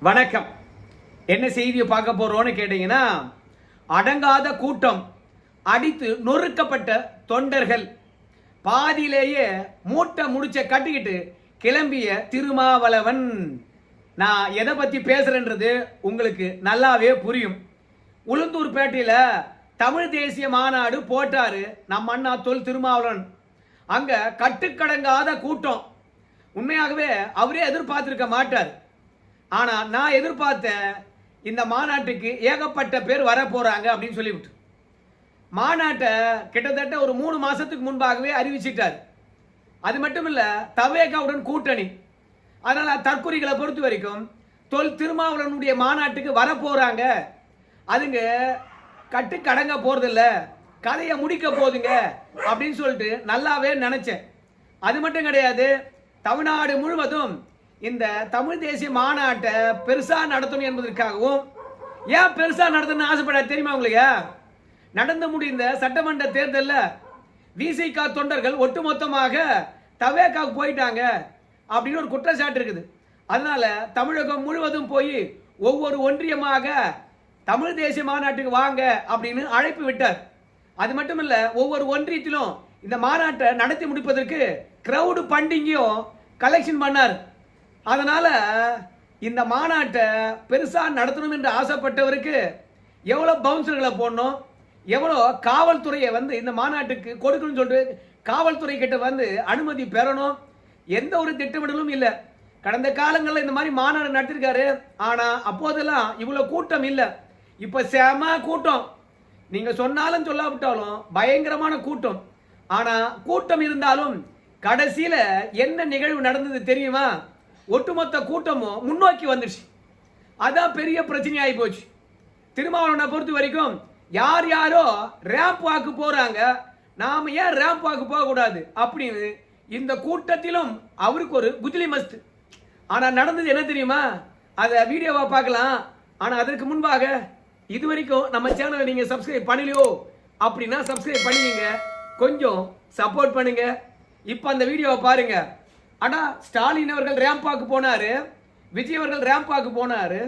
வணக்கம். என்ன செய்தியை பார்க்க போறோம்னு கேட்டீங்கன்னா, அடங்காத கூட்டம், அடித்து நொறுக்கப்பட்ட தொண்டர்கள், பாதியிலேயே மூட்டை முடிச்ச கட்டிக்கிட்டு கிளம்பிய திருமாவளவன். நான் எதை பத்தி பேசுறேன்றது உங்களுக்கு நல்லாவே புரியும். உளுந்தூர்பேட்டையில தமிழ் தேசிய மாநாடு போட்டாரு நம்ம அண்ணா தொல் திருமாவளவன். அங்க கட்டுக்கடங்காத கூட்டம். உண்மையாகவே அவரே எதிர்பார்த்திருக்க மாட்டார். ஆனா நான் எதிர்பார்த்தேன், இந்த மாநாட்டுக்கு ஏகப்பட்ட பேர் வர போறாங்க அப்படின்னு சொல்லிவிட்டு மாநாட்டை கிட்டத்தட்ட ஒரு 3 மாசத்துக்கு முன்பாகவே அறிவிச்சிட்டார். அது மட்டும் இல்ல, தவேகாவுடன் கூட்டணி. அதனால தற்குறிகளை பொறுத்த வரைக்கும் தொல் திருமாவளவனுடைய மாநாட்டுக்கு வர போறாங்க, அதுங்க கட்டுக்கடங்க போறதில்ல, கதையை முடிக்க போதுங்க அப்படின்னு சொல்லிட்டு நல்லாவே நினைச்சேன். அது மட்டும் கிடையாது, தமிழ்நாடு முழுவதும் இந்த தமிழ் தேசிய மாநாட்டை பெருசா நடத்தணும் என்பதற்காகவும், ஏன் பெருசா நடத்தணும்னு ஆசைப்பட தெரியுமா உங்களுக்கு? நடந்து முடிந்த சட்டமன்ற தேர்தலில் விசிக தொண்டர்கள் ஒட்டுமொத்தமாக தவேகாவுக்கு போயிட்டாங்க அப்படின்னு ஒரு குற்றச்சாட்டு இருக்குது. அதனால தமிழகம் முழுவதும் போய் ஒவ்வொரு ஒன்றியமாக தமிழ் தேசிய மாநாட்டுக்கு வாங்க அப்படின்னு அழைப்பு விட்டார். அது மட்டும் இல்ல, ஒவ்வொரு ஒன்றியத்திலும் இந்த மாநாட்டை நடத்தி முடிப்பதற்கு கிரவுடு ஃபண்டிங்கையும் கலெக்ஷன் பண்ணார். அதனால இந்த மாநாட்டை பெருசா நடத்தணும் என்று ஆசைப்பட்டவருக்கு எவ்வளவு பவுன்சர்களை போடணும், எவ்வளோ காவல்துறையை இந்த மாநாட்டுக்கு கொடுக்கணும்னு சொல்லிட்டு காவல்துறை கிட்ட அனுமதி பெறணும், எந்த ஒரு திட்டமிடலும் இல்லை. கடந்த காலங்களில் இந்த மாதிரி மாநாடு நடத்திருக்காரு. ஆனா அப்போதெல்லாம் இவ்வளவு கூட்டம் இல்லை. இப்ப செம கூட்டம். நீங்க சொன்னாலும் சொல்லாவிட்டாலும் பயங்கரமான கூட்டம். ஆனா கூட்டம் இருந்தாலும் கடைசியில என்ன நிகழ்வு நடந்தது தெரியுமா? ஒட்டுமொத்த கூட்டமும் முன்னோக்கி வந்துச்சு. அதான் பெரிய பிரச்சனை ஆகி போச்சு. திருமாவளவனை பொறுத்த வரைக்கும் யார் யாரோ ரேம்ப் வாக்கு போறாங்க, நாம ஏன் ரேம்ப் வாக்கு போக கூடாது அப்படின்னு இந்த கூட்டத்திலும் அவருக்கு ஒரு குஜிலி மஸ்து. ஆனா நடந்தது என்ன தெரியுமா? அதை வீடியோவா பார்க்கலாம். ஆனா அதற்கு முன்பாக இது வரைக்கும் நம்ம சேனலை நீங்க சப்ஸ்கிரைப் பண்ணலையோ அப்படின்னா சப்ஸ்கிரைப் பண்ணிக்கங்க, கொஞ்சம் சப்போர்ட் பண்ணுங்க. இப்ப அந்த வீடியோவை பாருங்க. ஆனா ஸ்டாலின் அவர்கள் ரேம்பாக்கு போனாரு, விஜய் அவர்கள் ரேம்பாக்கு போனாரு,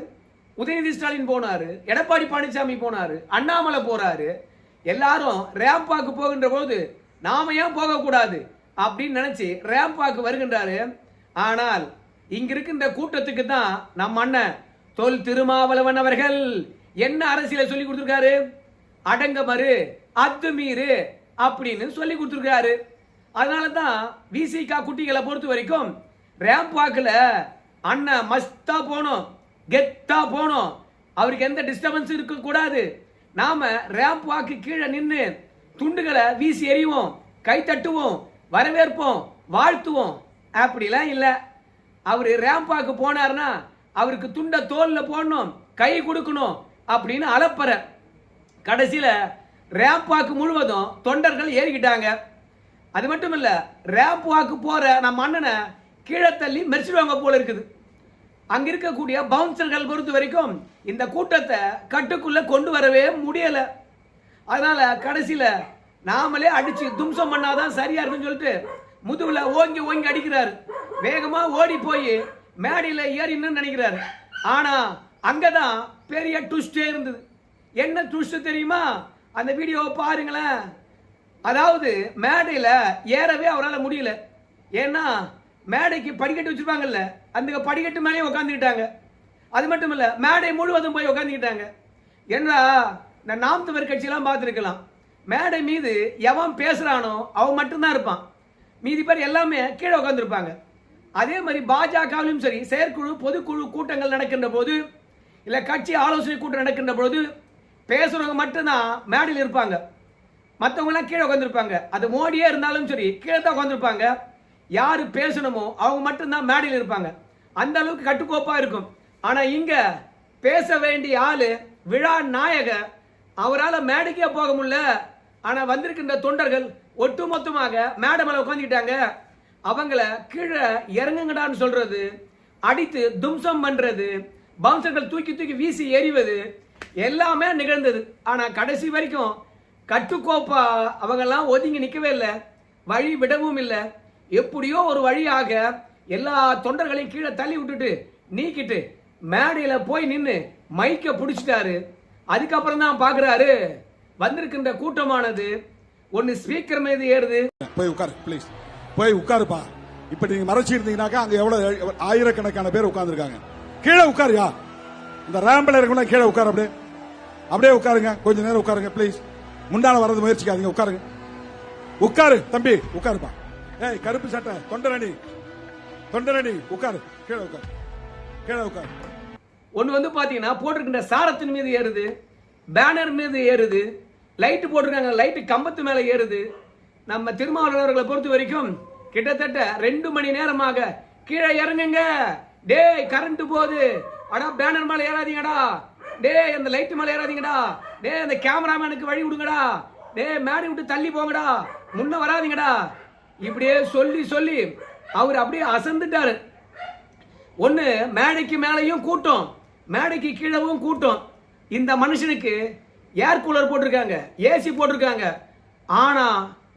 உதயநிதி ஸ்டாலின் போனாரு, எடப்பாடி பழனிசாமி போனாரு, அண்ணாமலை போறாரு. எல்லாரும் ரேம்பாக்கு போகின்ற போது நாம ஏன் போகக்கூடாது அப்படின்னு நினைச்சு ரேம்பாக்கு வருகின்றாரு. ஆனால் இங்க இருக்கின்ற கூட்டத்துக்கு தான் நம்ம அண்ணன் தொல் திருமாவளவன் அவர்கள் என்ன அரசியலை சொல்லி கொடுத்திருக்காரு? அடங்க மறு, அத்துமீறு அப்படின்னு சொல்லி கொடுத்திருக்காரு. அதனால தான் விசிக குட்டிகளை பொறுத்த வரைக்கும் ரேம்ப் வாக்குல அண்ணன் மஸ்தா போனோம், கெத்தா போனோம், அவருக்கு எந்த டிஸ்டர்பன்ஸ் இருக்க கூடாது, நாம ரேம்ப் வாக்கு கீழே நின்று துண்டுகளை வீசி எறிவோம், கை தட்டுவோம், வரவேற்போம், வாழ்த்துவோம். அப்படிலாம் இல்லை. அவரு ரேம்ப் வாக்கு போனார்னா அவருக்கு துண்டை தோல்ல போடணும், கை கொடுக்கணும் அப்படின்னு அலப்பற. கடைசியில ரேம்ப் வாக்கு முழுவதும் தொண்டர்கள் ஏறிக்கிட்டாங்க. அது மட்டும் இல்ல, ரேம்ப் வாக்கு போற நம்ம அண்ணனை கீழே தள்ளி மெரிச்சிடுவாங்க போல இருக்குது. அங்க இருக்கக்கூடிய பவுன்சர்கள் பொறுத்த வரைக்கும் இந்த கூட்டத்தை கட்டுக்குள்ள கொண்டு வரவே முடியல. அதனால கடைசியில நாமளே அடிச்சு தும்சம் பண்ணாதான் சரியா இருக்குன்னு சொல்லிட்டு முதுகுல ஓங்கி ஓங்கி அடிக்கிறாரு. வேகமா ஓடி போய் மேடையில ஏறின்னு நினைக்கிறாரு. ஆனா அங்கதான் பெரிய ட்விஸ்டே இருந்தது. என்ன ட்விஸ்ட் தெரியுமா? அந்த வீடியோவை பாருங்களேன். அதாவது மேடையில ஏறவே அவரால் முடியல. ஏன்னா மேடைக்கு படிக்கட்டு வச்சிருப்பாங்கல்ல, அந்த படிக்கட்டு மேலே உட்காந்துக்கிட்டாங்க. அது மட்டும் இல்ல, மேடை முழுவதும் போய் உட்காந்துக்கிட்டாங்க. ஏன்னா நாம் தமிழர் கட்சியெல்லாம் பார்த்துருக்கலாம், மேடை மீது எவன் பேசுறானோ அவன் மட்டும்தான் இருப்பான், மீதி பேர் எல்லாமே கீழே உட்காந்துருப்பாங்க. அதே மாதிரி பாஜகவிலும் சரி, செயற்குழு பொதுக்குழு கூட்டங்கள் நடக்கின்ற போது, இல்ல கட்சி ஆலோசனை கூட்டம் நடக்கின்ற போது பேசுறவங்க மட்டும்தான் மேடையில் இருப்பாங்க, மற்றவங்க எல்லாம் கீழே உட்காந்துருப்பாங்க. அது மோடியே இருந்தாலும் சரி கீழே தான் உட்காந்துருப்பாங்க. யாரு பேசணுமோ அவங்க மட்டும்தான் மேடையில் இருப்பாங்க. அந்த அளவுக்கு கட்டுக்கோப்பா இருக்கும். ஆனா இங்க பேச வேண்டிய ஆளு விழா நாயக, அவரால் மேடைக்கே போக முடியல. ஆனா வந்திருக்கின்ற தொண்டர்கள் ஒட்டுமொத்தமாக மேடை மேல உட்காந்துக்கிட்டாங்க. அவங்கள கீழே இறங்குங்கடான்னு சொல்றது, அடித்து தும்சம் பண்றது, பவுன்சர்கள் தூக்கி தூக்கி வீசி எறிவது எல்லாமே நிகழ்ந்தது. ஆனா கடைசி வரைக்கும் கட்டுக்கோப்பா அவங்கெல்லாம் ஒதுங்கி நிற்கவே இல்லை, வழி விடவும் இல்லை. எப்படியோ ஒரு வழியாக எல்லா தொண்டர்களையும் கீழே தள்ளி விட்டுட்டு நீக்கிட்டு மேடையில போய் நின்று மைக்க பிடிச்சிட்டாரு. அதுக்கப்புறம் தான் பாக்குறாரு வந்திருக்கின்ற கூட்டமானது ஒன்னு ஸ்பீக்கர் மீது ஏறுது. போய் உட்காரு ப்ளீஸ், போய் உட்காருப்பா. இப்ப நீங்க மறைச்சு இருந்தீங்கன்னாக்கா அங்க எவ்வளவு ஆயிரக்கணக்கான பேர் உட்கார்ந்துருக்காங்க. கீழே உட்காருயா, இந்த ரேம்பில் இருக்கணும், கீழே உட்காரு. அப்படியே அப்படியே உட்காருங்க, கொஞ்ச நேரம் உட்காருங்க ப்ளீஸ். முன்னால வரது முயற்சிக்காதீங்க, உட்காருங்க. உட்காரு தம்பி, உட்காருப்பா. ஏய் கருப்பு சட்டை தொண்டரணி, தொண்டரணி உட்காரு, கீழே உட்காரு, கீழே உட்காரு. ஒன்னு வந்து பாத்தீங்கன்னா போட்டிருக்கின்ற சாரத்தின் மீது ஏறுது, பேனர் மீது ஏறுது, லைட் போட்டிருக்காங்க, லைட் கம்பத்து மேல ஏறுது. நம்ம திருமாவளவர்களை பொறுத்த வரைக்கும் கிட்டத்தட்ட 2 மணி நேரமாக கீழே இறங்குங்க, டேய் கரண்ட் போகுது, அடா பேனர் மேல ஏறாதீங்கடா, டேய் அந்த லைட் மேல ஏறாதீங்கடா, டேய் அந்த கேமராமேனுக்கு வழி விடுங்கடா, டேய் மேடை விட்டு தள்ளி போங்கடா, முன்ன வராதீங்கடா, இப்படியே சொல்லி சொல்லி அவர் அப்படியே அசந்துட்டாரு. ஒன்னு மேடைக்கு மேலையும் கூட்டம், மேடைக்கு கீழவும் கூட்டம். இந்த மனுஷனுக்கு ஏர் கூலர் போட்டிருக்காங்க, ஏசி போட்டிருக்காங்க, ஆனா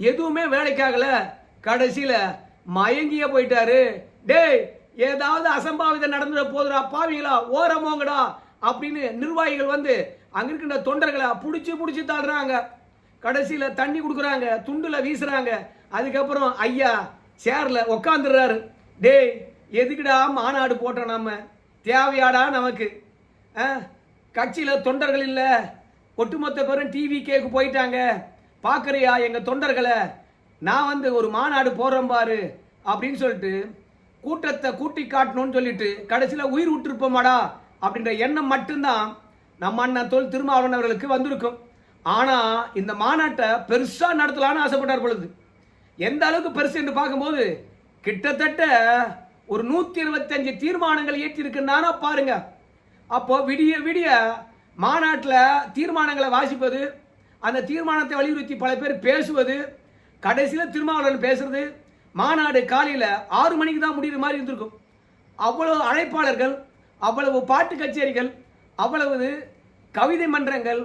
எதுவுமே வேலைக்காகல. கடைசியில மயங்கிய போயிட்டாரு. டேய் ஏதாவது அசம்பாவிதம் நடந்துட போதுடா பாவீங்களா, ஓரமோங்கடா அப்படின்னு நிர்வாகிகள் வந்து அங்க இருக்கின்ற தொண்டர்களை புடிச்சு புடிச்சு தாடுறாங்க. கடைசியில தண்ணி கொடுக்குறாங்க, துண்டுல வீசுறாங்க. அதுக்கப்புறம் ஐயா சேர்ல உக்காந்துடுறாரு. டேய் எதுக்குடா மாநாடு போட்டோம், நம்ம தேவையாடா நமக்கு? கட்சியில தொண்டர்கள் இல்ல, ஒட்டுமொத்த பேரும் டிவி கேக்கு போயிட்டாங்க, பாக்குறியா எங்க தொண்டர்களை, நான் வந்து ஒரு மாநாடு போறேன் பாரு அப்படின்னு சொல்லிட்டு கூட்டத்தை கூட்டி காட்டணும்னு சொல்லிட்டு கடைசியில உயிர் விட்டுருப்போமாடா அப்படின்ற எண்ணம் மட்டும்தான் நம்ம அண்ணன் தொல் திருமாவளவன் அவர்களுக்கு வந்திருக்கும். ஆனா இந்த மாநாட்டை பெருசா நடத்தலான்னு ஆசைப்பட்டார் பொழுது எந்த அளவுக்கு பெருசு என்று பார்க்கும்போது கிட்டத்தட்ட ஒரு 125 தீர்மானங்கள் ஏற்றிருக்குன்னா பாருங்க. அப்போ விடிய விடிய மாநாட்டில் தீர்மானங்களை வாசிப்பது, அந்த தீர்மானத்தை வலியுறுத்தி பல பேர் பேசுவது, கடைசியில் திருமாவளவன் பேசுறது, மாநாடு காலையில் 6 மணிக்கு தான் முடிகிற மாதிரி இருந்திருக்கும். அவ்வளவு அழைப்பாளர்கள், அவ்வளவு பாட்டு கச்சேரிகள், அவ்வளவு கவிதை மன்றங்கள்,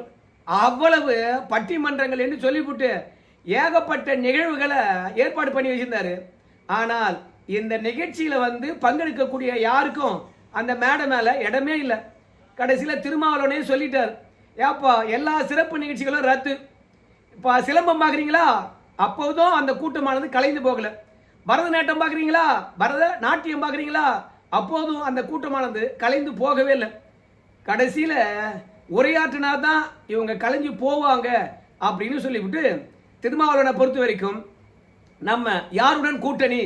அவ்வளவு பட்டிமன்றங்கள் என்று சொல்லிவிட்டு ஏகப்பட்ட நிகழ்வுகளை ஏற்பாடு பண்ணி வச்சிருந்தாரு. ஆனால் இந்த நிகழ்ச்சியில வந்து பங்கெடுக்கக்கூடிய யாருக்கும் அந்த மேடை மேல இடமே இல்லை. கடைசியில திருமாவளவனே சொல்லிட்டார், ஏப்பா எல்லா சிறப்பு நிகழ்ச்சிகளும் ரத்து. இப்ப சிலம்பம் பாக்குறீங்களா, அப்போதும் அந்த கூட்டமானது கலைந்து போகல. பரதநாட்டியம் பாக்குறீங்களா, பரத நாட்டியம் பாக்குறீங்களா, அப்போதும் அந்த கூட்டமானது கலைந்து போகவே இல்லை. கடைசியில உரையாற்றினா தான் இவங்க கலைஞ்சு போவாங்க அப்படின்னு சொல்லிவிட்டு திருமாவளவனை பொறுத்த வரைக்கும் நம்ம யாருடன் கூட்டணி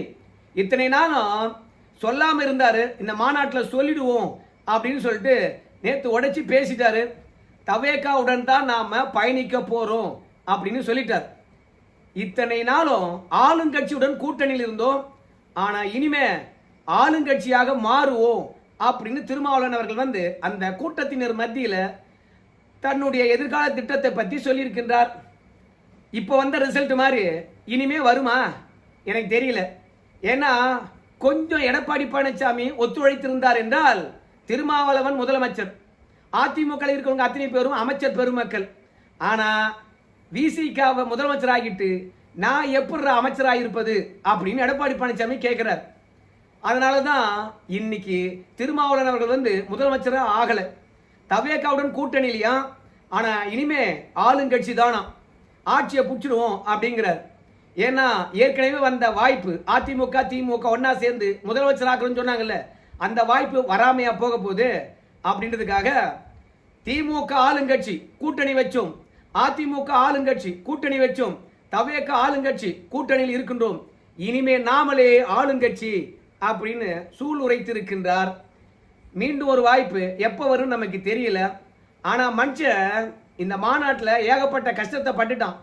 இத்தனை நாளும் சொல்லாம இருந்தாரு, இந்த மாநாட்டில் சொல்லிடுவோம் அப்படின்னு சொல்லிட்டு நேற்று உடைச்சி பேசிட்டாரு. தவேகாவுடன் தான் நாம பயணிக்க போறோம் அப்படின்னு சொல்லிட்டார். இத்தனை நாளும் ஆளுங்கட்சியுடன் கூட்டணியில் இருந்தோம், ஆனா இனிமே ஆளுங்கட்சியாக மாறுவோம் அப்படின்னு திருமாவளவன் அவர்கள் வந்து அந்த கூட்டத்தினர் மத்தியில தன்னுடைய எதிர்கால திட்டத்தை பற்றி சொல்லியிருக்கின்றார். இப்போ வந்த ரிசல்ட் மாதிரி இனிமே வருமா எனக்கு தெரியல. ஏன்னா கொஞ்சம் எடப்பாடி பழனிசாமி ஒத்துழைத்திருந்தார் என்றால் திருமாவளவன் முதலமைச்சர், அதிமுக இருக்கிறவங்க அத்தனை பேரும் அமைச்சர் பெருமக்கள். ஆனா விசிகாவை முதலமைச்சர் ஆகிட்டு நான் எப்படி அமைச்சராயிருப்பது அப்படின்னு எடப்பாடி பழனிசாமி கேட்கிறார். அதனாலதான் இன்னைக்கு திருமாவளவன் அவர்கள் வந்து முதலமைச்சராக ஆகல, தவேகாவுடன் கூட்டணிலையா, ஆனா இனிமே ஆளுங்கட்சி தானா, ஆட்சியை புடிச்சிடுவோம் அப்படிங்கிறார். ஏன்னா ஏற்கனவே வந்த வாய்ப்பு அதிமுக திமுக ஒன்னா சேர்ந்து முதலமைச்சராகணும்னு சொன்னாங்கல்ல, அந்த வாய்ப்பு வராமையா போக போகுது அப்படின்றதுக்காக திமுக ஆளுங்கட்சி கூட்டணி வச்சோம், அதிமுக ஆளுங்கட்சி கூட்டணி வச்சோம், தவேக ஆளுங்கட்சி கூட்டணியில் இருக்கின்றோம், இனிமே நாமளே ஆளுங்கட்சி அப்படின்னு சூள் உரைத்திருக்கின்றார். மீண்டும் ஒரு வாய்ப்பு எப்போ வரும் நமக்கு தெரியல. ஆனா மனுஷன் இந்த மாநாட்டில் ஏகப்பட்ட கஷ்டத்தை பட்டுட்டான்,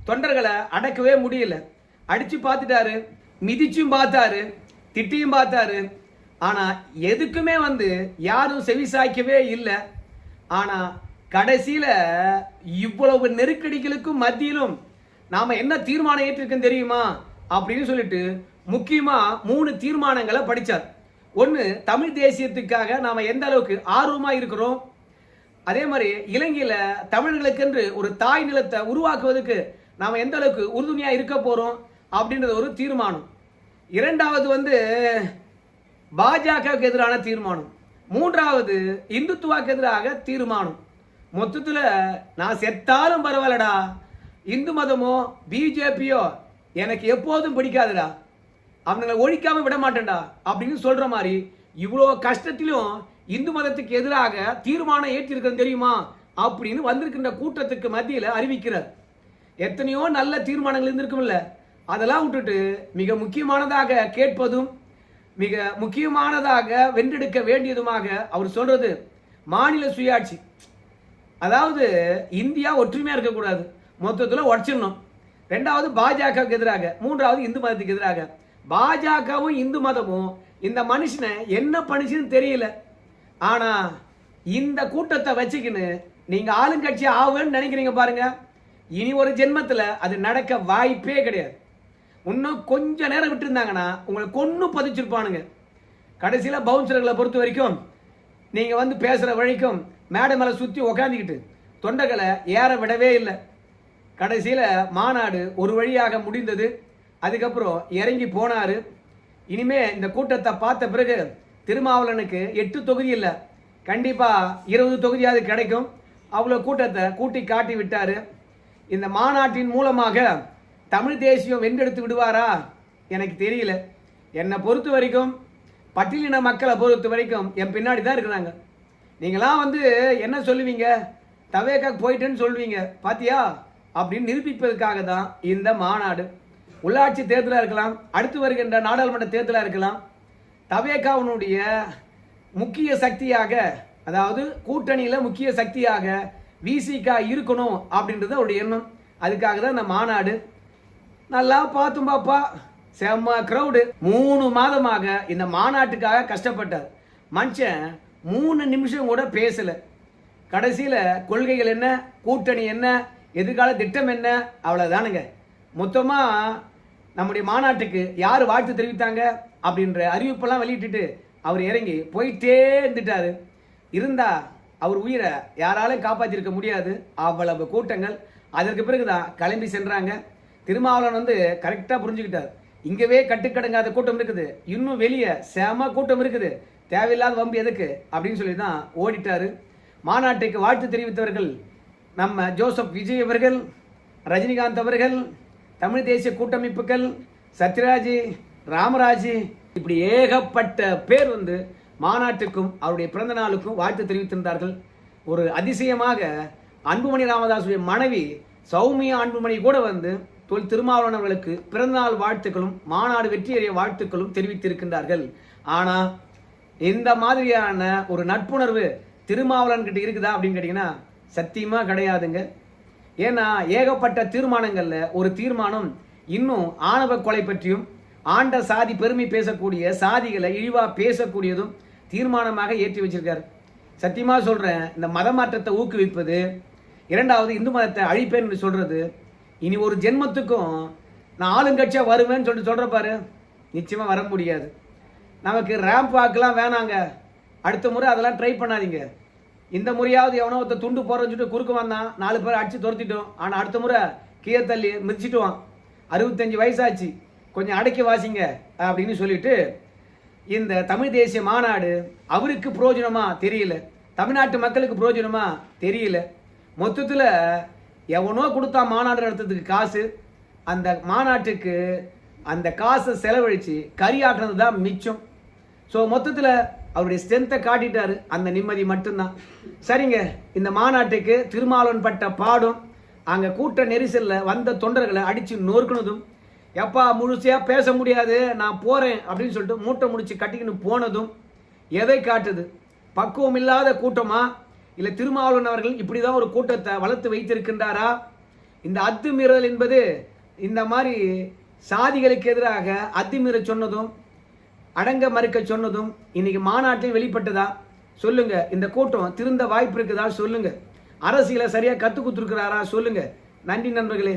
தொண்டர்களை அடக்கவே முடியல, அடிச்சு பார்த்துட்டாரு, மிதிச்சும் பார்த்தாரு, திட்டியும் பார்த்தாரு. ஆனா எதுக்குமே வந்து யாரும் செவிசாய்க்கவே இல்லை. ஆனா கடைசியில இவ்வளவு நெருக்கடிகளுக்கும் மத்தியிலும் நாம என்ன தீர்மானம் ஏற்றிருக்கோம் தெரியுமா அப்படின்னு சொல்லிட்டு முக்கியமா 3 தீர்மானங்களை படிச்சார். ஒன்னு, தமிழ் தேசியத்துக்காக நாம எந்த அளவுக்கு ஆர்வமா இருக்கிறோம், அதே மாதிரி இலங்கையில தமிழர்களுக்கென்று ஒரு தாய் நிலத்தை உருவாக்குவதற்கு நாம எந்த அளவுக்கு உறுதுணையா இருக்க போறோம் அப்படின்றது ஒரு தீர்மானம். இரண்டாவது வந்து பாஜகவுக்கு எதிரான தீர்மானம். மூன்றாவது இந்துத்துவாக்கு எதிராக தீர்மானம். மொத்தத்துல நான் செத்தாலும் பரவாயில்லடா, இந்து மதமோ பிஜேபியோ எனக்கு எப்போதும் பிடிக்காதுடா, அவங்களை ஒழிக்காம விட மாட்டேன்டா அப்படின்னு சொல்ற மாதிரி இவ்வளோ கஷ்டத்திலும் இந்து மதத்துக்கு எதிராக தீர்மானம் ஏற்றிருக்கிறது தெரியுமா அப்படின்னு வந்திருக்கின்ற கூட்டத்துக்கு மத்தியில் அறிவிக்கிறார். எத்தனையோ நல்ல தீர்மானங்கள் இருந்திருக்கும்ல, அதெல்லாம் விட்டுட்டு மிக முக்கியமானதாக கேட்பதும் மிக முக்கியமானதாக வென்றெடுக்க வேண்டியதுமாக அவர் சொல்றது மாநில சுயாட்சி. அதாவது இந்தியா ஒற்றுமையா இருக்கக்கூடாது, மொத்தத்தில் உடச்சிடணும். ரெண்டாவது பாஜகவுக்கு எதிராக, மூன்றாவது இந்து மதத்துக்கு எதிராக. பாஜகவும் இந்து மதமும் இந்த மனுஷனை என்ன பண்ணிச்சுன்னு தெரியல. ஆனா இந்த கூட்டத்தை வச்சுக்கின்னு நீங்க ஆளுங்கட்சி ஆகுன்னு நினைக்கிறீங்க பாருங்க, இனி ஒரு ஜென்மத்தில் அது நடக்க வாய்ப்பே கிடையாது. இன்னும் கொஞ்ச நேரம் விட்டு இருந்தாங்கன்னா உங்களை கொன்னு பதிச்சிருப்பானுங்க. கடைசியில் பவுன்சர்களை பொறுத்த வரைக்கும் நீங்க வந்து பேசுற வழிக்கும் மேடை மேலே சுற்றி உக்காந்துக்கிட்டு தொண்டைகளை ஏற விடவே இல்லை. கடைசியில் மாநாடு ஒரு வழியாக முடிந்தது. அதுக்கப்புறம் இறங்கி போனாரு. இனிமே இந்த கூட்டத்தை பார்த்த பிறகு திருமாவளவனுக்கு 8 தொகுதி இல்லை, கண்டிப்பா 20 தொகுதியாவது கிடைக்கும். அவ்வளோ கூட்டத்தை கூட்டி காட்டி விட்டாரு. இந்த மாநாட்டின் மூலமாக தமிழ் தேசியம் வென்றெடுத்து விடுவாரா எனக்கு தெரியல. என்னை பொறுத்த வரைக்கும் பட்டியலின மக்களை பொறுத்த வரைக்கும் என் பின்னாடி தான் இருக்கிறாங்க. நீங்களாம் வந்து என்ன சொல்லுவீங்க, தவேக்கா போயிட்டேன்னு சொல்லுவீங்க பாத்தியா அப்படின்னு நிரூபிப்பதற்காக தான் இந்த மாநாடு. உள்ளாட்சி தேர்தலாக இருக்கலாம், அடுத்து வருகின்ற நாடாளுமன்ற தேர்தலாக இருக்கலாம், தவேகாவினுடைய முக்கிய சக்தியாக, அதாவது கூட்டணியில் முக்கிய சக்தியாக விசிகா இருக்கணும் அப்படின்றது அவருடைய எண்ணம். அதுக்காக தான் இந்த மாநாடு. நல்லா பார்த்தும் பாப்பா, செம்ம க்ரௌடு. 3 மாதமாக இந்த மாநாட்டுக்காக கஷ்டப்பட்டார் மனுஷன். 3 நிமிஷம் கூட பேசல. கடைசியில் கொள்கைகள் என்ன, கூட்டணி என்ன, எதிர்கால திட்டம் என்ன, அவ்வளோதானுங்க. மொத்தமாக நம்முடைய மாநாட்டுக்கு யார் வாழ்த்து தெரிவித்தாங்க அப்படின்ற அறிவிப்பெல்லாம் வெளியிட்டுட்டு அவர் இறங்கி போயிட்டே இருந்துட்டாரு. இருந்தா அவர் உயிரை யாராலையும் காப்பாற்றிருக்க முடியாது, அவ்வளவு கூட்டங்கள். அதற்கு பிறகுதான் கிளம்பி சென்றாங்க. திருமாவளவன் வந்து கரெக்டாக புரிஞ்சுக்கிட்டார், இங்கவே கட்டுக்கடங்காத கூட்டம் இருக்குது, இன்னும் வெளியே செம கூட்டம் இருக்குது, தேவையில்லாத வம்பு எதுக்கு அப்படின்னு சொல்லி தான் ஓடிட்டாரு. மாநாட்டுக்கு வாழ்த்து தெரிவித்தவர்கள் நம்ம ஜோசப் விஜய் அவர்கள், ரஜினிகாந்த் அவர்கள், தமிழ் தேசிய கூட்டமைப்புகள், சத்யராஜ், ராமராஜ், இப்படி ஏகப்பட்ட பேர் வந்து மாநாட்டுக்கும் அவருடைய பிறந்த நாளுக்கும் வாழ்த்து தெரிவித்திருந்தார்கள். ஒரு அதிசயமாக அன்புமணி ராமதாசுடைய மனைவி சௌமியா அன்புமணி கூட வந்து திருமாவளவன் அவர்களுக்கு பிறந்தநாள் வாழ்த்துக்களும் மாநாடு வெற்றியடைய வாழ்த்துக்களும் தெரிவித்திருக்கின்றார்கள். ஆனா இந்த மாதிரியான ஒரு நட்புணர்வு திருமாவளவன் கிட்ட இருக்குதா அப்படின்னு கேட்டீங்கன்னா சத்தியமா கிடையாதுங்க. ஏன்னா ஏகப்பட்ட தீர்மானங்கள்ல ஒரு தீர்மானம் இன்னும் ஆணவ கொலை பற்றியும் ஆண்ட சாதி பெருமை பேசக்கூடிய, சாதிகளை இழிவா பேசக்கூடியதும் தீர்மானமாக ஏற்றி வச்சிருக்காரு. சத்தியமா சொல்றேன், இந்த மத மாற்றத்தை ஊக்குவிப்பது, இரண்டாவது இந்து மதத்தை அழிப்பேன்னு சொல்றது, இனி ஒரு ஜென்மத்துக்கும் நான் ஆளுங்கட்சியா வருவேன்னு சொல்ற பாரு, நிச்சயமா வர முடியாது. நமக்கு ரேம்ப் வாக்கெல்லாம் வேணாங்க, அடுத்த முறை அதெல்லாம் ட்ரை பண்ணாதீங்க. இந்த முறையாவது எவனோ ஒருத்த துண்டு போறன்னு சொல்லிட்டு குறுக்க வந்தான், 4 பேர் அடிச்சு துரத்திட்டோம். ஆனால் அடுத்த முறை கீழே தள்ளி மிதிச்சிட்டுவான். 65 வயசாச்சு, கொஞ்சம் அடக்கி வாசிங்க அப்படின்னு சொல்லிட்டு இந்த தமிழ் தேசிய மாநாடு அவருக்கு பிரயோஜனமா தெரியல, தமிழ்நாட்டு மக்களுக்கு பிரயோஜனமா தெரியல. மொத்தத்தில் எவனோ கொடுத்தா மாநாடு நடத்துறதுக்கு காசு, அந்த மாநாட்டுக்கு அந்த காசை செலவழித்து கரியாக்குறது தான் மிச்சம். ஸோ மொத்தத்தில் அவருடைய ஸ்ட்ரென்த்தை காட்டிட்டாரு, அந்த நிம்மதி மட்டும்தான். சரிங்க, இந்த மாநாட்டுக்கு திருமாவளவன் பட்ட பாடும், அங்கே கூட்ட நெரிசலில் வந்த தொண்டர்களை அடித்து நொறுக்குனதும், எப்பா முழுசையா பேச முடியாது நான் போறேன் அப்படின்னு சொல்லிட்டு மூட்டை முடிச்சு கட்டிக்கின்னு போனதும் எதை காட்டுது? பக்குவம் இல்லாத கூட்டமா, இல்லை திருமாவளவன் அவர்கள் இப்படிதான் ஒரு கூட்டத்தை வளர்த்து வைத்திருக்கின்றாரா? இந்த அத்துமீறல் என்பது இந்த மாதிரி சாதிகளுக்கு எதிராக அத்துமீற சொன்னதும் அடங்க மறுக்க சொன்னதும் இன்னைக்கு மாநாட்டில் வெளிப்பட்டதா? சொல்லுங்க. இந்த கூட்டம் திருந்த வாய்ப்பு இருக்குதா? சொல்லுங்க. அரசியலை சரியா கத்து கொடுத்துருக்கிறாரா? சொல்லுங்க. நன்றி நண்பர்களே.